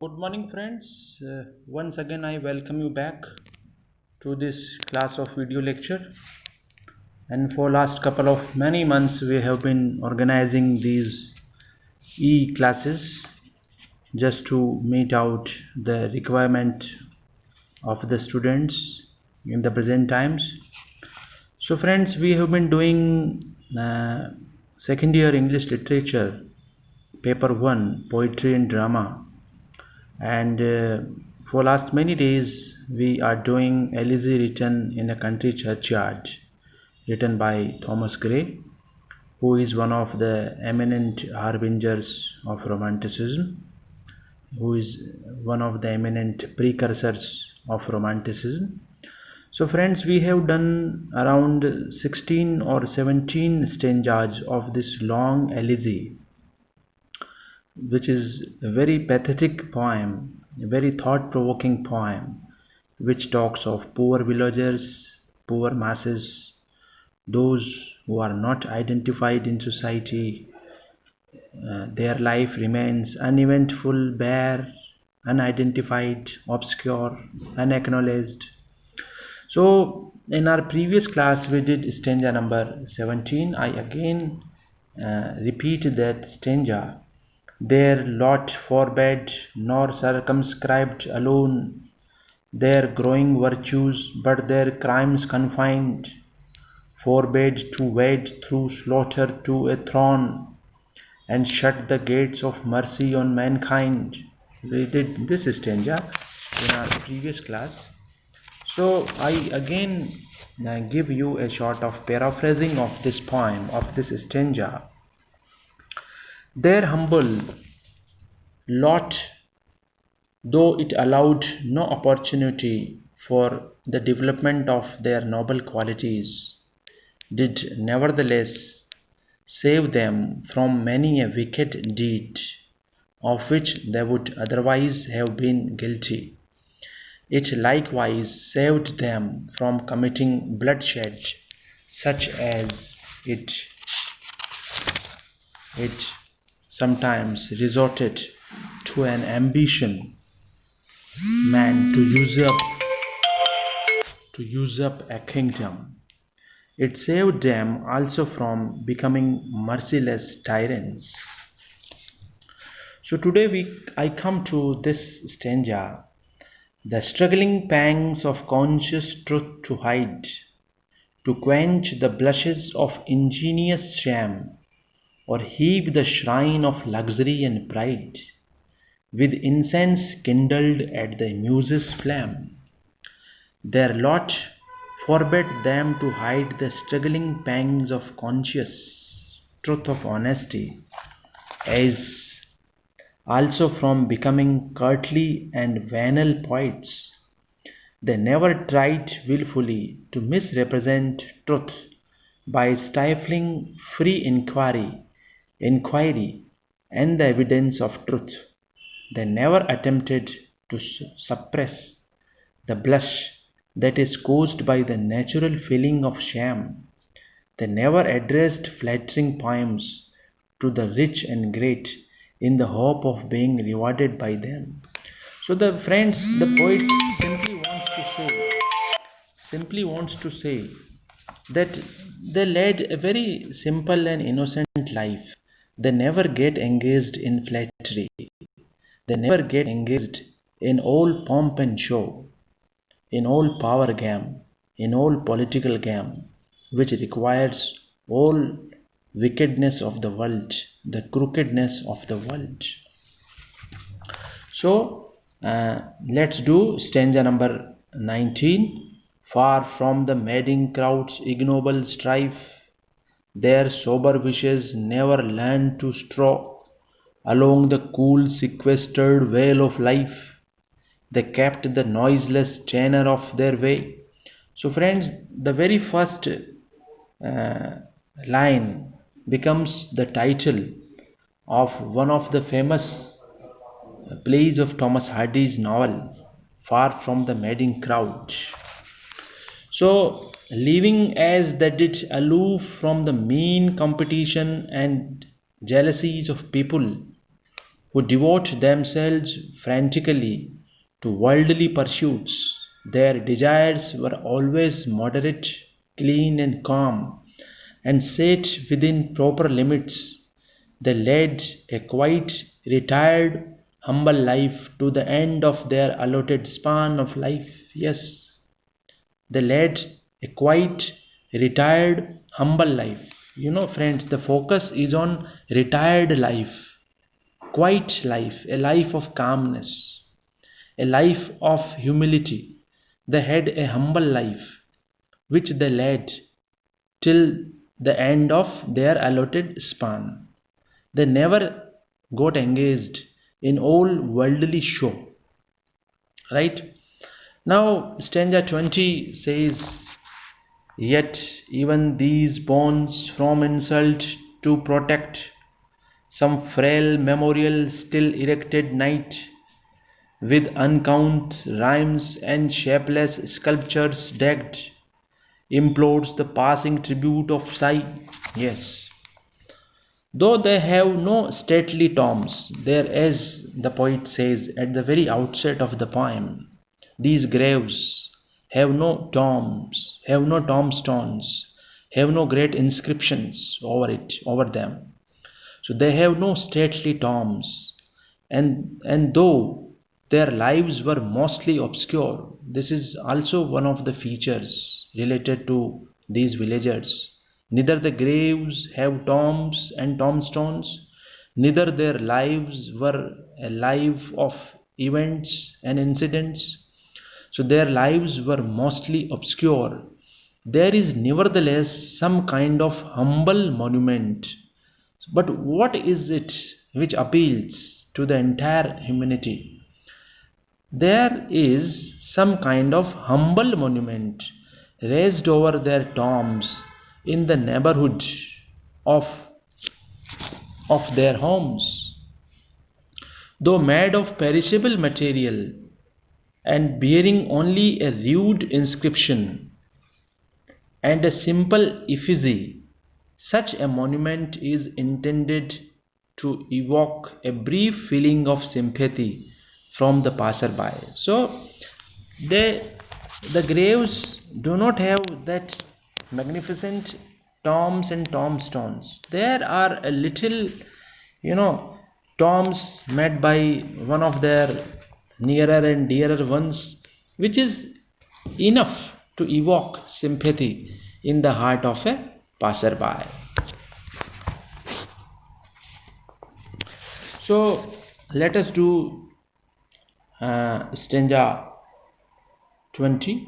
Good morning, friends. Once again, I welcome you back to this class of video lecture. And for last couple of many months, we have been organizing these e-classes just to meet out the requirement of the students in the present times. So, friends, we have been doing second year English literature, paper 1, poetry and drama, and for last many days we are doing Elegy written in a country churchyard, written by Thomas Gray, who is one of the eminent harbingers of romanticism, who is one of the eminent precursors of romanticism. So friends, we have done around 16 or 17 stanzas of this long elegy, which is a very pathetic poem, a very thought provoking poem, which talks of poor villagers, poor masses, those who are not identified in society. Their life remains uneventful, bare, unidentified, obscure, unacknowledged. So, in our previous class, we did stanza number 17. I again repeat that stanza. Their lot forbade, nor circumscribed alone their growing virtues, but their crimes confined, forbade to wade through slaughter to a throne, and shut the gates of mercy on mankind. We did this stanza in our previous class. So I again give you a sort of paraphrasing of this poem, of this stanza. Their humble lot, though it allowed no opportunity for the development of their noble qualities, did nevertheless save them from many a wicked deed of which they would otherwise have been guilty. It likewise saved them from committing bloodshed, such as it, it sometimes resorted to an ambition man to usurp a kingdom. It saved them also from becoming merciless tyrants. So today I come to this stanza, the struggling pangs of conscious truth to hide, to quench the blushes of ingenious sham, or heap the shrine of luxury and pride with incense kindled at the muse's flame. Their lot forbade them to hide the struggling pangs of conscious truth of honesty, as also from becoming courtly and venal poets. They never tried wilfully to misrepresent truth by stifling free inquiry, and the evidence of truth. They never attempted to suppress the blush that is caused by the natural feeling of shame. They never addressed flattering poems to the rich and great in the hope of being rewarded by them. So the friends, the poet simply wants to say that they led a very simple and innocent life. They never get engaged in flattery. They never get engaged in all pomp and show, in all power game, in all political game, which requires all wickedness of the world, the crookedness of the world. So let's do stanza number 19. Far from the madding crowd's ignoble strife, their sober wishes never learned to stroll along the cool sequestered vale of life. They kept the noiseless tenor of their way. So, friends, the very first line becomes the title of one of the famous plays of Thomas Hardy's novel, Far from the Madding Crowd. So, living as they did aloof from the mean competition and jealousies of people who devote themselves frantically to worldly pursuits. Their desires were always moderate, clean, and calm, and set within proper limits. They led a quiet, retired, humble life to the end of their allotted span of life. Yes, they led a quiet, retired, humble life. Friends, the focus is on retired life, quiet life, a life of calmness, a life of humility. They had a humble life which they led till the end of their allotted span. They never got engaged in all worldly show. Right? Now, stanza 20 says, yet even these bonds from insult to protect, some frail memorial still erected night, with uncount rhymes and shapeless sculptures decked, implodes the passing tribute of sigh. Yes, though they have no stately tombs, there, as the poet says at the very outset of the poem, these graves have no tombs, have no tombstones, have no great inscriptions over them. So they have no stately tombs, and though their lives were mostly obscure, this is also one of the features related to these villagers. Neither the graves have tombs and tombstones, neither their lives were a life of events and incidents. So their lives were mostly obscure. There is nevertheless some kind of humble monument. But what is it which appeals to the entire humanity? There is some kind of humble monument raised over their tombs in the neighborhood of, of their homes. Though made of perishable material and bearing only a rude inscription and a simple effigy, such a monument is intended to evoke a brief feeling of sympathy from the passerby. So, they, the graves do not have that magnificent tombs and tombstones. There are a little, tombs made by one of their nearer and dearer ones, which is enough to evoke sympathy in the heart of a passerby. So let us do stanza 20,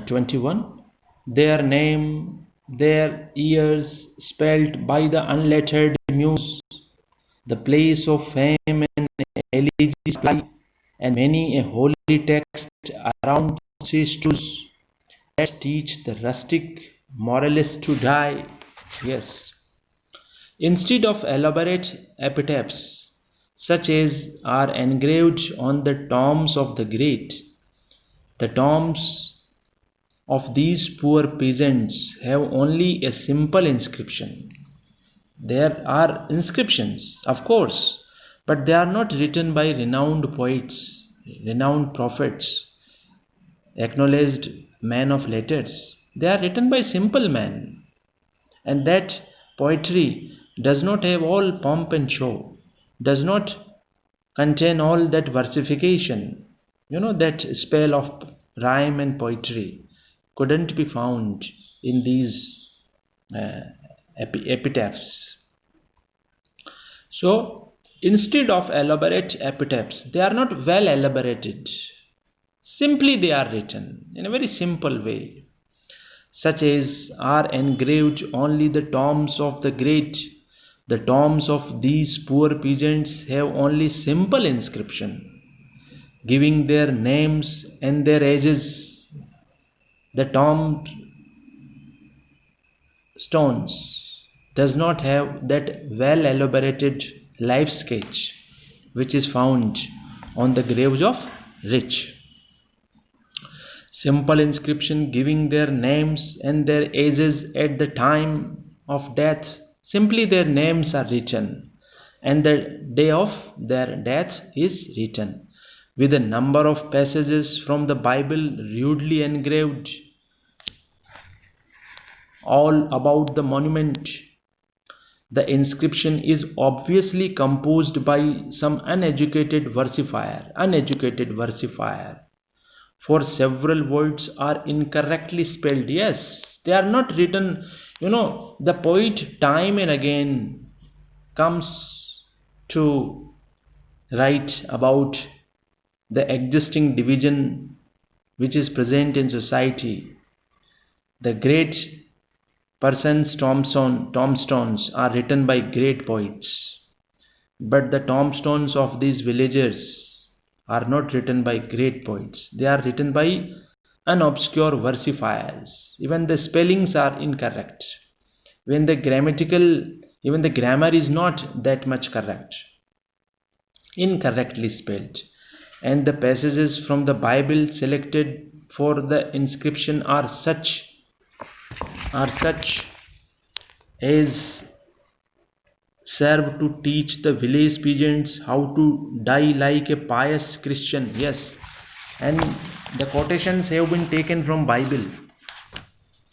21. Their name, their years spelt by the unlettered muse, the place of fame and elegy supply, and many a holy text around sisters that teach the rustic moralist to die. Yes. Instead of elaborate epitaphs, such as are engraved on the tombs of the great, the tombs of these poor peasants have only a simple inscription. There are inscriptions, of course, but they are not written by renowned poets, renowned prophets, acknowledged men of letters. They are written by simple men, and that poetry does not have all pomp and show, does not contain all that versification. That spell of rhyme and poetry couldn't be found in these uh, epitaphs. So instead of elaborate epitaphs, they are not well elaborated. Simply they are written in a very simple way, such as are engraved only the tombs of the great. The tombs of these poor peasants have only simple inscription, giving their names and their ages. The tombstones does not have that well elaborated life sketch which is found on the graves of rich. Simple inscription giving their names and their ages at the time of death. Simply their names are written, and the day of their death is written, with a number of passages from the Bible rudely engraved all about the monument. The inscription is obviously composed by some uneducated versifier, for several words are incorrectly spelled. Yes, they are not written. The poet time and again comes to write about the existing division which is present in society. The great person's tombstones are written by great poets, but the tombstones of these villagers are not written by great poets. They are written by an obscure versifiers. Even the spellings are incorrect. When the even the grammar is not that much correct, incorrectly spelled. And the passages from the Bible selected for the inscription are such as serve to teach the village peasants how to die like a pious Christian. Yes, and the quotations have been taken from Bible,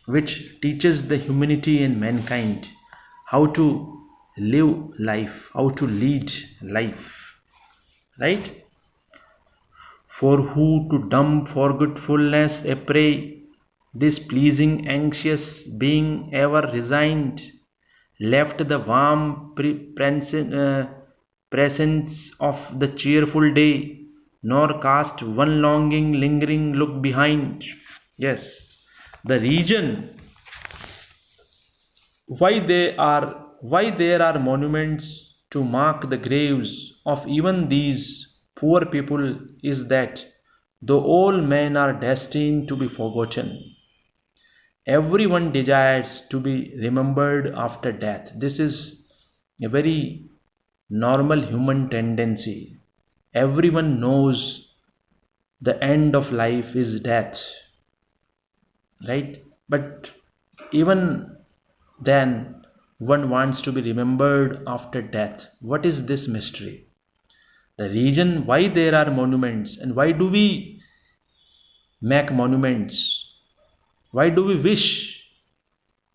which teaches the humanity and mankind how to live life, how to lead life, right? For who to dumb forgetfulness a prey, this pleasing anxious being ever resigned, left the warm presence of the cheerful day, nor cast one longing lingering look behind. Yes, the reason why there are monuments to mark the graves of even these poor people is that though all men are destined to be forgotten, everyone desires to be remembered after death. This is a very normal human tendency. Everyone knows the end of life is death, right? But even then, one wants to be remembered after death. What is this mystery? The reason why there are monuments, and why do we make monuments? Why do we wish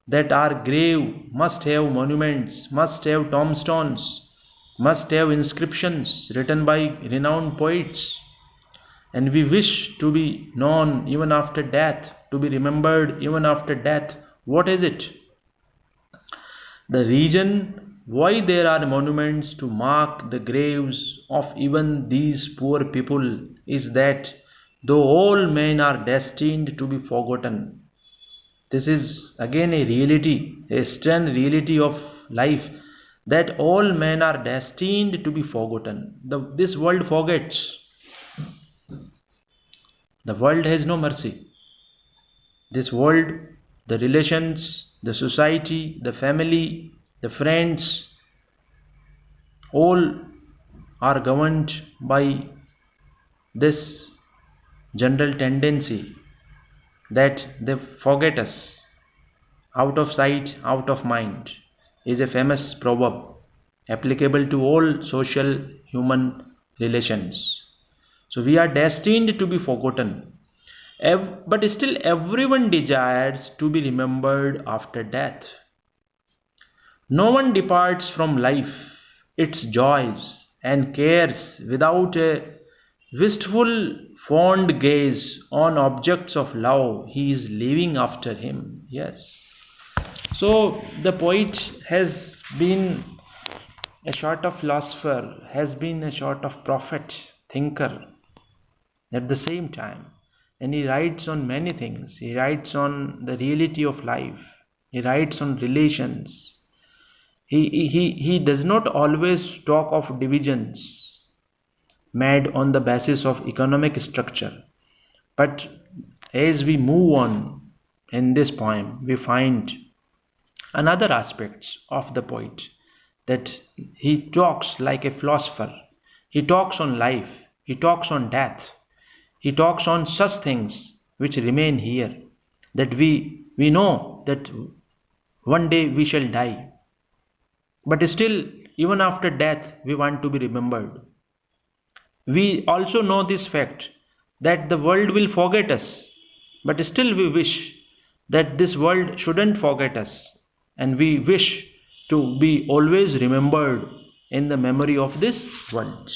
that our grave must have monuments, must have tombstones, must have inscriptions written by renowned poets? And we wish to be known even after death, to be remembered even after death. What is it? The reason why there are monuments to mark the graves of even these poor people is that though all men are destined to be forgotten, this is again a reality, a stern reality of life, that all men are destined to be forgotten. This world forgets. The world has no mercy. This world, the relations, the society, the family, the friends, all are governed by this general tendency that they forget us. Out of sight, out of mind is a famous proverb applicable to all social human relations. So we are destined to be forgotten. But still, everyone desires to be remembered after death. No one departs from life, its joys and cares without a wistful, fond gaze on objects of love he is leaving after him. Yes. So the poet has been a sort of philosopher, has been a sort of prophet, thinker at the same time. And he writes on many things. He writes on the reality of life. He writes on relations. He does not always talk of divisions made on the basis of economic structure. But as we move on in this poem, we find another aspects of the poet, that he talks like a philosopher. He talks on life. He talks on death. He talks on such things which remain here, that we know that one day we shall die. But still, even after death we want to be remembered. We also know this fact that the world will forget us, but still we wish that this world shouldn't forget us, and we wish to be always remembered in the memory of this world.